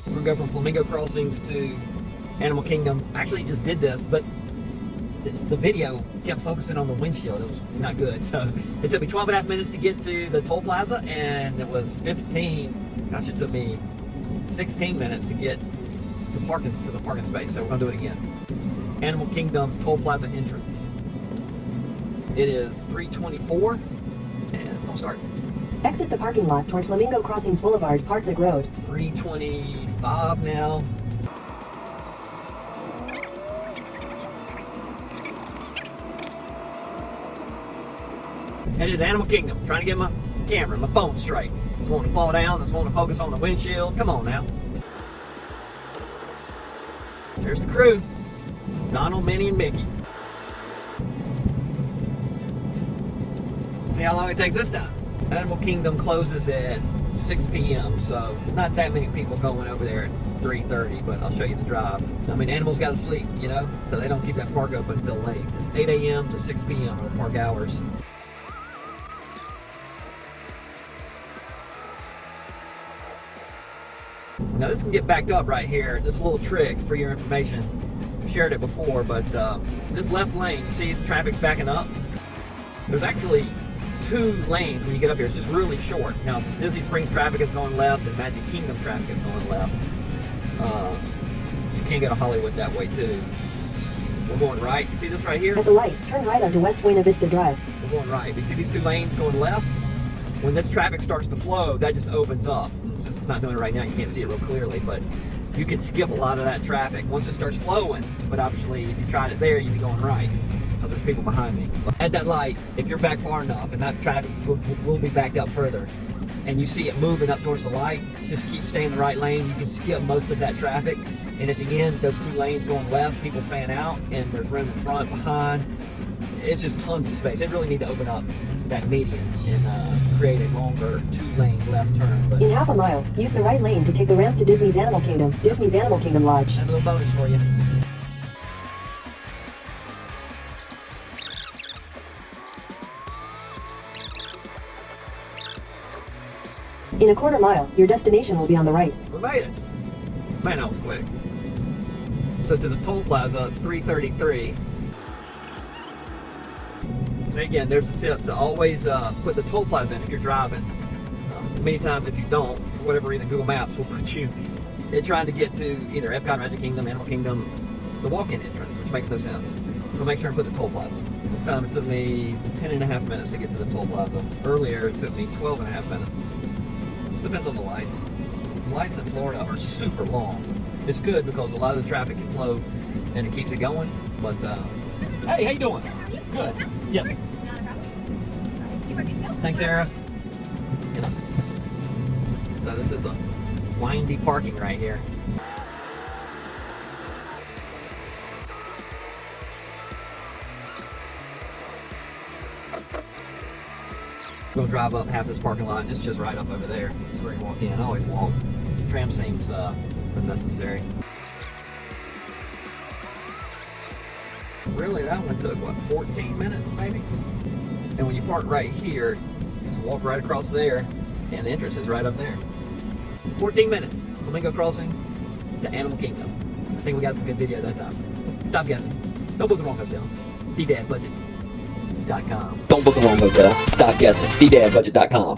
We're gonna go from Flamingo Crossings to Animal Kingdom. I actually just did this, but the video kept focusing on the windshield. It was not good. So it took me 12 and a half minutes to get to the toll plaza, and it was 15, gosh, it took me 16 minutes to get to the parking space. So we're gonna do it again. Animal Kingdom Toll Plaza entrance. It is 3:24, and we'll start. Exit the parking lot toward Flamingo Crossings Boulevard, Partzig Road. 3:25 now. Headed to Animal Kingdom, trying to get my camera, my phone straight. Just wanting to fall down, just wanting to focus on the windshield. Come on now. There's the crew. Donald, Minnie, and Mickey. See how long it takes this time. Animal Kingdom closes at 6 p.m. so not that many people going over there at 3:30, but I'll show you the drive. I mean, animals got to sleep, you know, so they don't keep that park open until late. It's 8 a.m. to 6 p.m. are the park hours. Now this can get backed up right here. This little trick for your information. I've shared it before, but this left lane, see the traffic's backing up? There's actually 2 lanes when you get up here. It's just really short. Now Disney Springs traffic is going left and Magic Kingdom traffic is going left. You can't go to Hollywood that way too. We're going right. You see this right here? At the light, turn right onto West Buena Vista Drive. We're going right. You see these 2 lanes going left? When this traffic starts to flow, that just opens up. Since it's not doing it right now, you can't see it real clearly, but you can skip a lot of that traffic once it starts flowing. But obviously, if you tried it there, you'd be going right, because there's people behind me. At that light, if you're back far enough, and that traffic will be backed up further, and you see it moving up towards the light, just keep staying in the right lane. You can skip most of that traffic. And at the end, those 2 lanes going left, people fan out, and there's room in front, behind. It's just tons of space. They really need to open up that median and create a longer 2-lane left turn. But in half a mile, use the right lane to take the ramp to Disney's Animal Kingdom, Disney's Animal Kingdom Lodge. A little bonus for you. In a quarter mile, your destination will be on the right. We made it. Man, that was quick. So to the toll plaza, 3:33. And again, there's a tip to always put the toll plaza in if you're driving. Many times if you don't, for whatever reason, Google Maps will put you trying to get to either Epcot, Magic Kingdom, Animal Kingdom, the walk-in entrance, which makes no sense. So make sure and put the toll plaza. This time it took me 10 and a half minutes to get to the toll plaza. Earlier it took me 12 and a half minutes. Just depends on the lights. The lights in Florida are super long. It's good because a lot of the traffic can flow and it keeps it going. But hey, how you doing? Good. Yes. Not a problem. You were good to go. Thanks, Sarah. So this is a windy parking right here. Go drive up half this parking lot. It's just right up over there. That's where you walk in. I always walk. Tram seems unnecessary. Really, that one took, what, 14 minutes maybe? And when you park right here, just walk right across there, and the entrance is right up there. 14 minutes. Flamingo Crossings to Animal Kingdom. I think we got some good video that time. Stop guessing. Don't book the wrong hotel. DDadBudget.com. Don't book the wrong hotel. Stop guessing. DDadBudget.com.